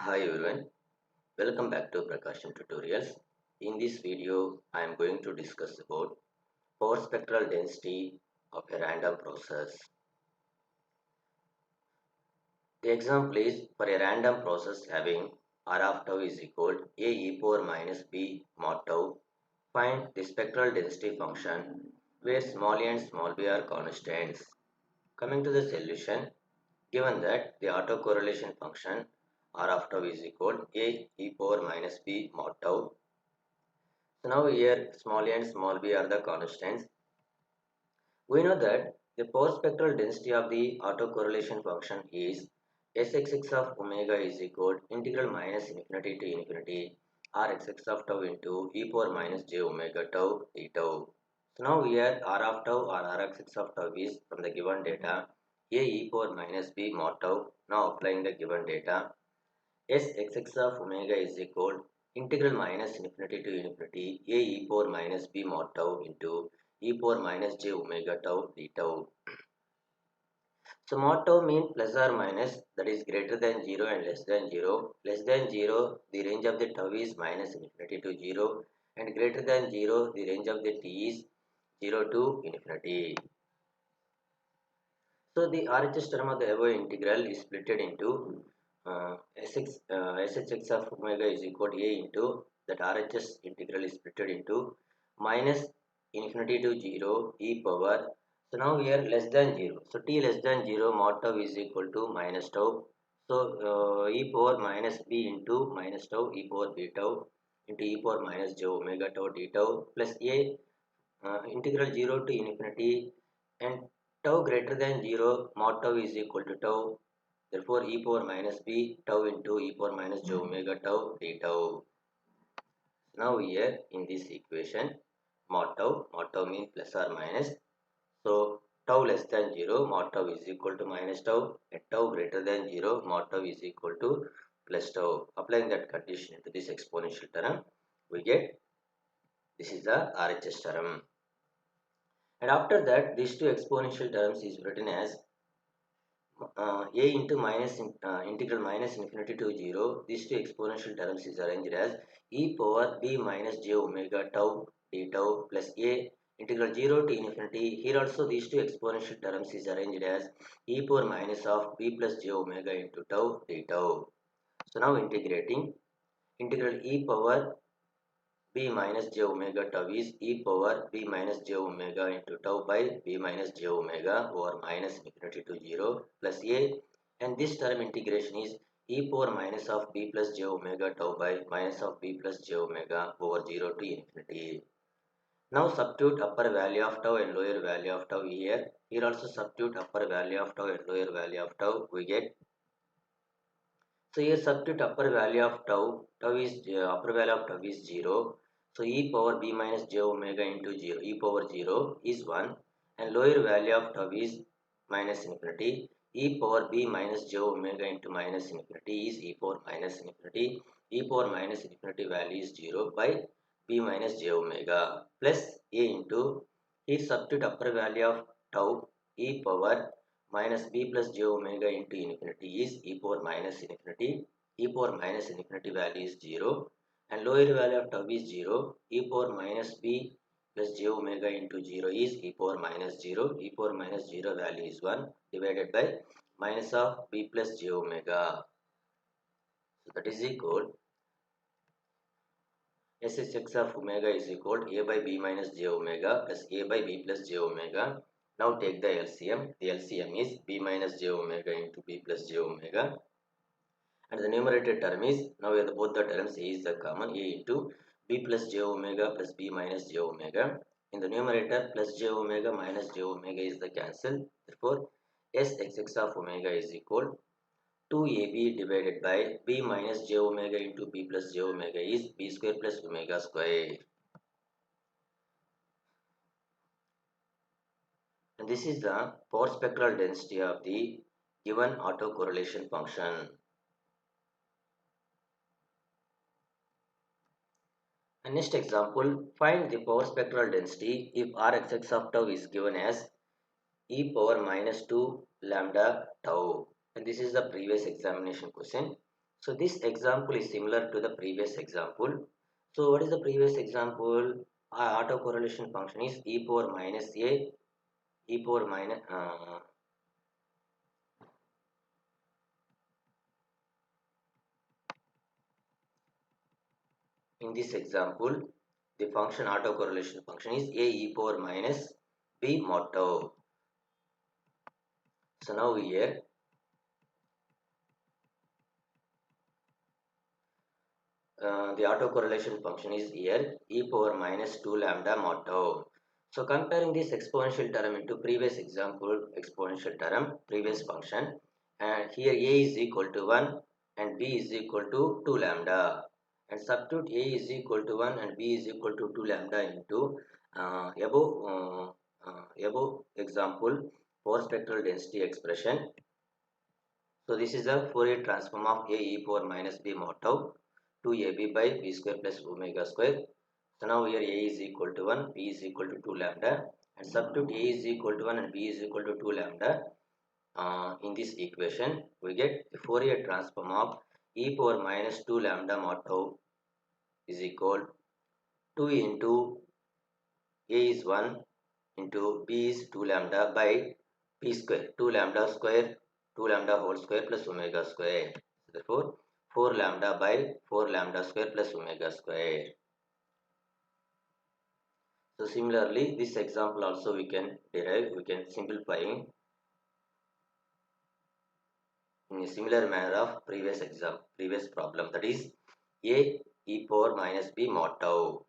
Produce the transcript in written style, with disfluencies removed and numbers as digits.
Hi everyone, welcome back to PRAKASAM tutorials. In this video, I am going to discuss about power spectral density of a random process. The example is for a random process having R of tau is equal A e power minus B mod tau. Find the spectral density function where small a and small b are constants. Coming to the solution, given that the autocorrelation function R of tau is equal A e power minus B mod tau. So now here small a and small b are the constants. We know that the power spectral density of the autocorrelation function is Sxx of omega is equal integral minus infinity to infinity Rxx of tau into e power minus j omega tau d tau. So now here R of tau or Rxx of tau is from the given data A e power minus b mod tau. Now applying the given data Sxx of omega is equal integral minus infinity to infinity A e power minus b mod tau into e power minus j omega tau d tau. So mod tau means plus or minus, that is greater than 0 and less than 0. Less than 0, the range of the tau is minus infinity to 0, and greater than 0, the range of the t is 0 to infinity. So the RHS term of the above integral is split into Sx of omega is equal to A into that RHS integral is split into minus infinity to 0 e power. So now here less than 0. So t less than 0 mod tau is equal to minus tau. So e power minus b into minus tau e power b tau into e power minus j omega tau d tau plus a integral 0 to infinity and tau greater than 0 mod tau is equal to tau, therefore e power minus b tau into e power minus j omega tau d tau. Now here in this equation mod tau means plus or minus, so tau less than 0 mod tau is equal to minus tau and tau greater than 0 mod tau is equal to plus tau. Applying that condition to this exponential term, we get this is the RHS term. And after that, these two exponential terms is written as a into minus integral minus infinity to 0. These two exponential terms is arranged as e power b minus j omega tau d tau plus a integral 0 to infinity. Here also these two exponential terms is arranged as e power minus of b plus j omega into tau d tau. So now integrating integral e power b minus j omega tau is e power b minus j omega into tau by b minus j omega over minus infinity to 0 plus a, and this term integration is e power minus of b plus j omega tau by minus of b plus j omega over 0 to infinity. Now substitute upper value of tau and lower value of tau here. Here also substitute upper value of tau and lower value of tau, we get. So here substitute upper value of tau, upper value of tau is 0. So e power b minus j omega into 0, e power 0 is 1, and lower value of tau is minus infinity. E power b minus j omega into minus infinity is e power minus infinity. E power minus infinity value is 0 by b minus j omega plus a into, here substitute upper value of tau e power minus b plus j omega into infinity is e power minus infinity. E power minus infinity value is 0 and lower value of tau is 0. E power minus b plus j omega into 0 is e power minus 0. E power minus 0 value is 1 divided by minus of b plus j omega. So that is equal Sx of omega is equal to a by b minus j omega plus a by b plus j omega. Now take the LCM. The LCM is b minus j omega into b plus j omega. And the numerator term is, now both the terms a is the common, a into b plus j omega plus b minus j omega. In the numerator plus j omega minus j omega is the cancel. Therefore Sx of omega is equal 2ab divided by b minus j omega into b plus j omega is b square plus omega square. And this is the power spectral density of the given autocorrelation function. And next example, find the power spectral density if Rxx of tau is given as e power minus 2 lambda tau. And this is the previous examination question. So this example is similar to the previous example. So what is the previous example? Our autocorrelation function is e power minus a, e power minus in this example, the function autocorrelation function is a e power minus b mod tau. So now here the autocorrelation function is here e power minus 2 lambda mod tau. So comparing this exponential term into previous example exponential term previous function, and here a is equal to 1 and b is equal to 2 lambda, and substitute a is equal to 1 and b is equal to 2 lambda into above example for spectral density expression. So this is the Fourier transform of a e power minus b mod tau 2ab by b square plus omega square. So now here a is equal to 1, b is equal to 2 lambda, and substitute a is equal to 1 and b is equal to 2 lambda in this equation. We get the Fourier transform of e power minus 2 lambda mod tau is equal 2 into a is 1 into b is 2 lambda by p square 2 lambda square 2 lambda whole square plus omega square. Therefore 4 lambda by 4 lambda square plus omega square. So similarly this example also we can derive, we can simplifying in a similar manner of previous problem, that is a e power minus b mod tau.